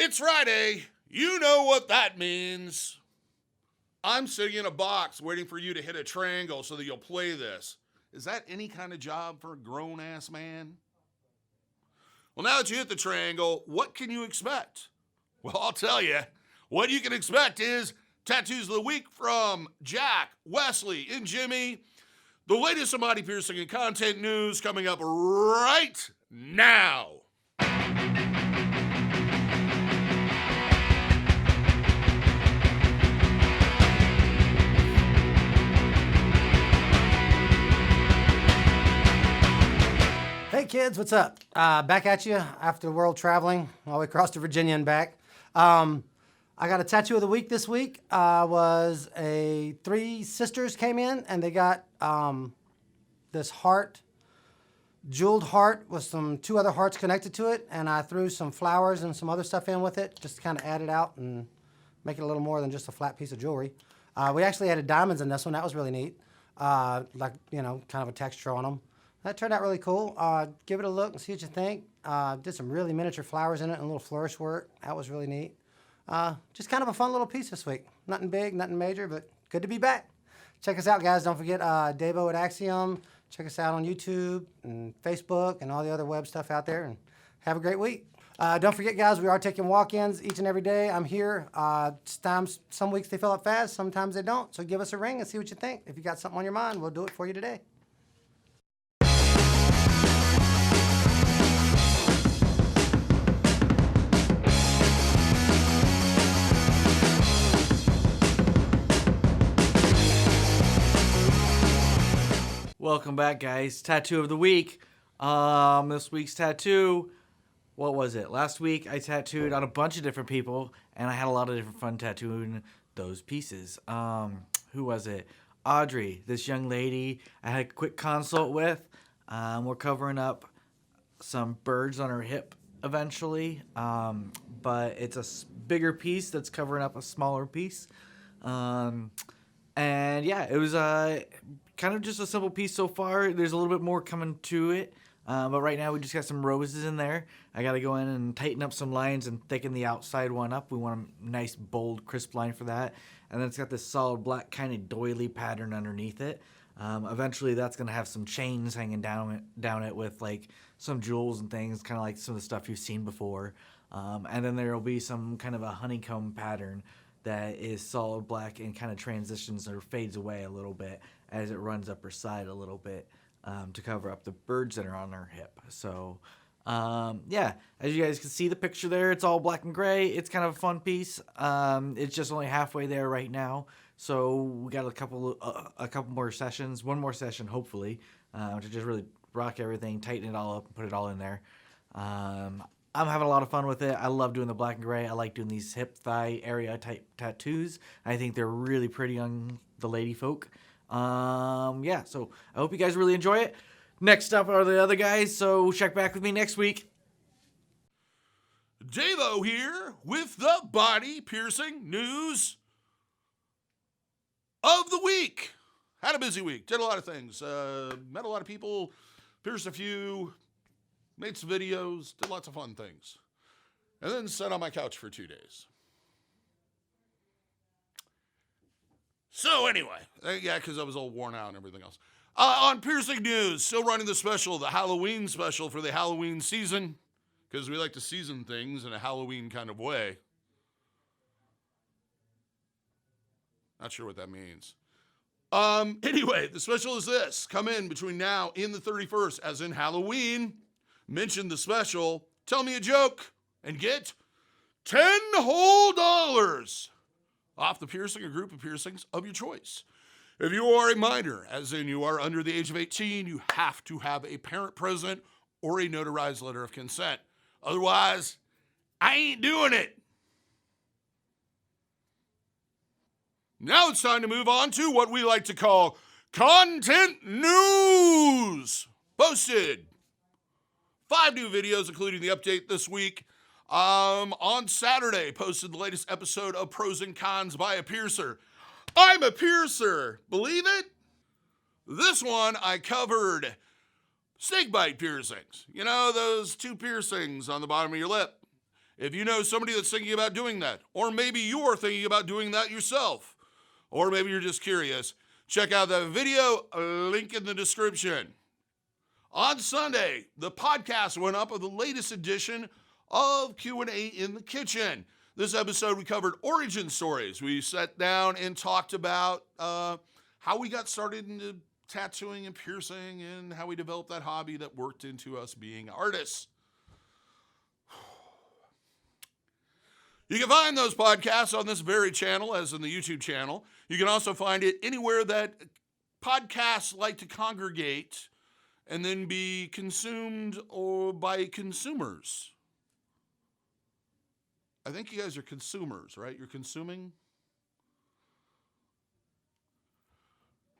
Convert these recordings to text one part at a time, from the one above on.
It's Friday. You know what that means. I'm sitting in a box waiting for you to hit a triangle so that you'll play this. Is that any kind of job for a grown-ass man? Well, now that you hit the triangle, what can you expect? Well, I'll tell you. What you can expect is Tattoos of the Week from Jack, Wesley, and Jimmy. The latest in body piercing and content news coming up right now. Hey kids, what's up? Back at you after world traveling all the way across to Virginia and back. I got a tattoo of the week this week. Was three sisters came in and they got this heart, jeweled heart with two other hearts connected to it, and I threw some flowers and some other stuff in with it just to kind of add it out and make it a little more than just a flat piece of jewelry. We actually added diamonds in this one. That was really neat. Kind of a texture on them. That turned out really cool. Give it a look and see what you think. Did some really miniature flowers in it and a little flourish work. That was really neat. Just kind of a fun little piece this week. Nothing big, nothing major, but good to be back. Check us out, guys. Don't forget DaVo at Axiom. Check us out on YouTube and Facebook and all the other web stuff out there. And have a great week. Don't forget, guys, we are taking walk-ins each and every day. I'm here. Some weeks they fill up fast, sometimes they don't. So give us a ring and see what you think. If you got something on your mind, we'll do it for you today. Welcome back, guys. Tattoo of the week. This week's tattoo, what was it? Last week I tattooed on a bunch of different people, and I had a lot of different fun tattooing those pieces. Who was it? Audrey, this young lady I had a quick consult with. We're covering up some birds on her hip eventually, but it's a bigger piece that's covering up a smaller piece. And yeah, it was kind of just a simple piece so far. There's a little bit more coming to it, but right now we just got some roses in there. I got to go in and tighten up some lines and thicken the outside one up. We want a nice, bold, crisp line for that. And then it's got this solid black kind of doily pattern underneath it. Eventually that's going to have some chains hanging down it with like some jewels and things, kind of like some of the stuff you've seen before. And then there will be some kind of a honeycomb pattern that is solid black and kind of transitions or fades away a little bit as it runs up her side a little bit to cover up the birds that are on her hip. So, yeah, as you guys can see the picture there, it's all black and gray. It's kind of a fun piece. It's just only halfway there right now. So we got a couple more sessions, one more session hopefully, to just really rock everything, tighten it all up, and put it all in there. I'm having a lot of fun with it. I love doing the black and gray. I like doing these hip, thigh area type tattoos. I think they're really pretty on the lady folk. Yeah, so I hope you guys really enjoy it. Next up are the other guys, so check back with me next week. DaVo here with the body piercing news of the week. Had a busy week. Did a lot of things. Met a lot of people. Pierced a few. Made some videos, did lots of fun things. And then sat on my couch for 2 days. So anyway, yeah, because I was all worn out and everything else. On piercing news, still running the special, the Halloween special for the Halloween season, because we like to season things in a Halloween kind of way. Not sure what that means. Anyway, the special is this. Come in between now and the 31st, as in Halloween. Mention the special, tell me a joke, and get $10 whole off the piercing or group of piercings of your choice. If you are a minor, as in you are under the age of 18, you have to have a parent present or a notarized letter of consent. Otherwise, I ain't doing it. Now it's time to move on to what we like to call content news. Posted. 5 new videos, including the update this week. On Saturday, posted the latest episode of Pros and Cons by a Piercer. I'm a piercer, believe it? This one, I covered snake bite piercings. You know, those 2 piercings on the bottom of your lip. If you know somebody that's thinking about doing that, or maybe you're thinking about doing that yourself, or maybe you're just curious, check out that video, link in the description. On Sunday, the podcast went up of the latest edition of Q&A in the Kitchen. This episode, we covered origin stories. We sat down and talked about how we got started into tattooing and piercing and how we developed that hobby that worked into us being artists. You can find those podcasts on this very channel, as in the YouTube channel. You can also find it anywhere that podcasts like to congregate and then be consumed or by consumers. I think you guys are consumers, right? You're consuming.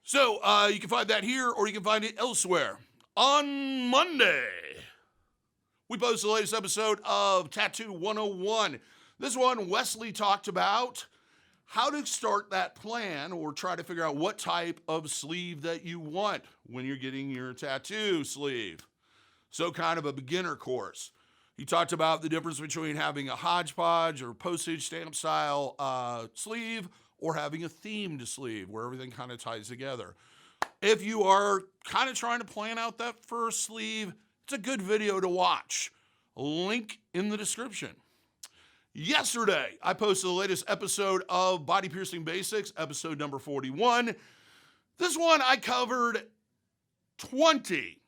So you can find that here, or you can find it elsewhere. On Monday, we posted the latest episode of Tattoo 101. This one, Westley talked about how to start that plan or try to figure out what type of sleeve that you want when you're getting your tattoo sleeve. So kind of a beginner course. He talked about the difference between having a hodgepodge or postage stamp style sleeve or having a themed sleeve where everything kind of ties together. If you are kind of trying to plan out that first sleeve, it's a good video to watch. Link in the description. Yesterday, I posted the latest episode of Body Piercing Basics, episode number 41. This one, I covered 20.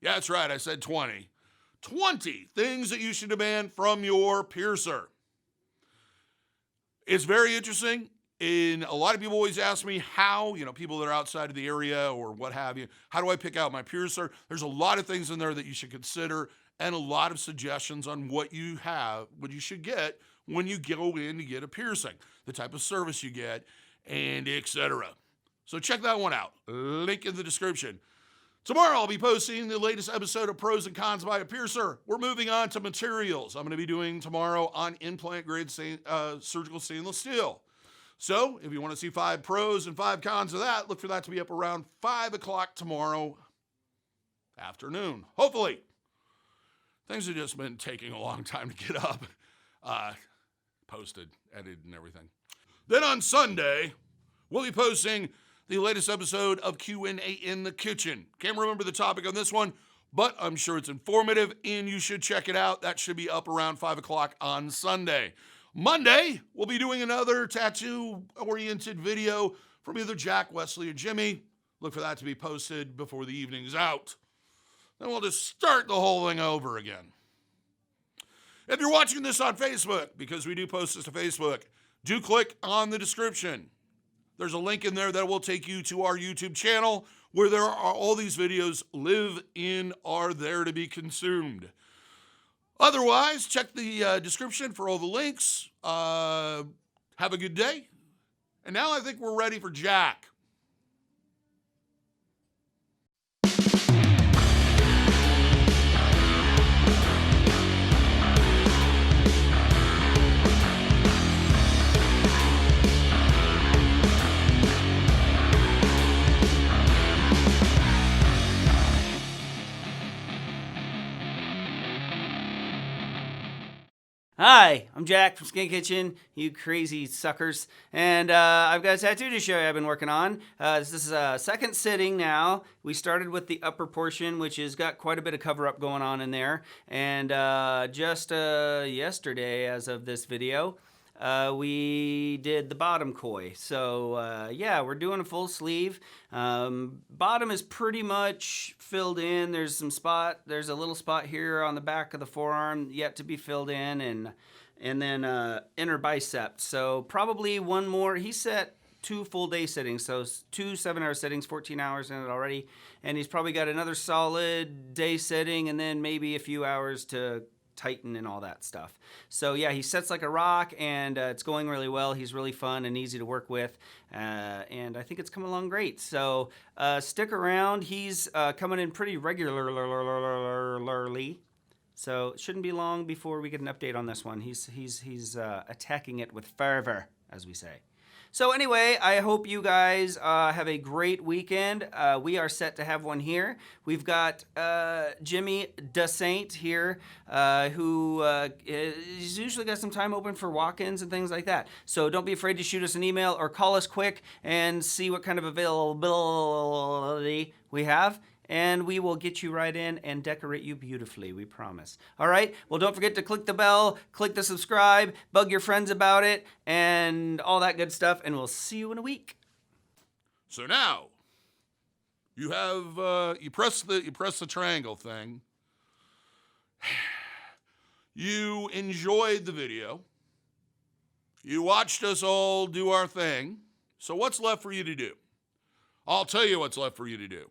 Yeah, that's right, I said 20. 20 things that you should demand from your piercer. It's very interesting. And a lot of people always ask me how, people that are outside of the area or what have you, how do I pick out my piercer? There's a lot of things in there that you should consider and a lot of suggestions on what you should get when you go in to get a piercing, the type of service you get, and etc. So check that one out. Link in the description. Tomorrow I'll be posting the latest episode of Pros and Cons by a Piercer. We're moving on to materials. I'm going to be doing tomorrow on implant grade surgical stainless steel. So if you want to see 5 pros and 5 cons of that, look for that to be up around 5 o'clock tomorrow afternoon. Hopefully. Things have just been taking a long time to get up, posted, edited, and everything. Then on Sunday, we'll be posting the latest episode of Q&A in the Kitchen. Can't remember the topic on this one, but I'm sure it's informative, and you should check it out. That should be up around 5 o'clock on Sunday. Monday, we'll be doing another tattoo-oriented video from either Jack, Wesley, or Jimmy. Look for that to be posted before the evening's out. Then we'll just start the whole thing over again. If you're watching this on Facebook, because we do post this to Facebook, do click on the description. There's a link in there that will take you to our YouTube channel where there are all these videos are there to be consumed. Otherwise, check the description for all the links. Have a good day. And now I think we're ready for Jack. Hi, I'm Jack from Skin Kitchen, you crazy suckers. And I've got a tattoo to show you I've been working on. This is a second sitting now. We started with the upper portion, which has got quite a bit of cover-up going on in there. And just yesterday, as of this video, we did the bottom koi. So yeah, we're doing a full sleeve. Bottom is pretty much filled in. There's a little spot here on the back of the forearm yet to be filled in, and then inner bicep. So probably one more. He set 2 full day sittings, so 2 7-hour sittings, 14 hours in it already. And he's probably got another solid day sitting and then maybe a few hours to tighten and all that stuff. So yeah, he sets like a rock, and it's going really well. He's really fun and easy to work with, and I think it's coming along great. So stick around. He's coming in pretty regularly, so it shouldn't be long before we get an update on this one. He's attacking it with fervor, as we say. So anyway, I hope you guys have a great weekend. We are set to have one here. We've got Jimmy DeSaint here, who has usually got some time open for walk-ins and things like that. So don't be afraid to shoot us an email or call us quick and see what kind of availability we have. And we will get you right in and decorate you beautifully, we promise. All right? Well, don't forget to click the bell, click the subscribe, bug your friends about it, and all that good stuff. And we'll see you in a week. So now, you have, you press the triangle thing. You enjoyed the video. You watched us all do our thing. So what's left for you to do? I'll tell you what's left for you to do.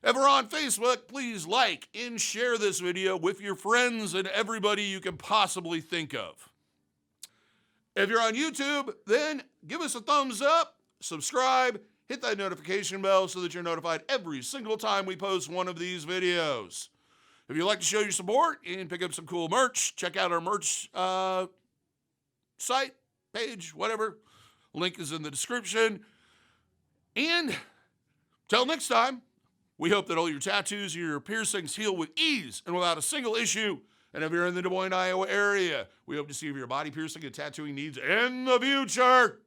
If we're on Facebook, please like and share this video with your friends and everybody you can possibly think of. If you're on YouTube, then give us a thumbs up, subscribe, hit that notification bell so that you're notified every single time we post one of these videos. If you'd like to show your support and pick up some cool merch, check out our merch site, page, whatever. Link is in the description. And till next time, we hope that all your tattoos and your piercings heal with ease and without a single issue. And if you're in the Des Moines, Iowa area, we hope to see your body piercing and tattooing needs in the future.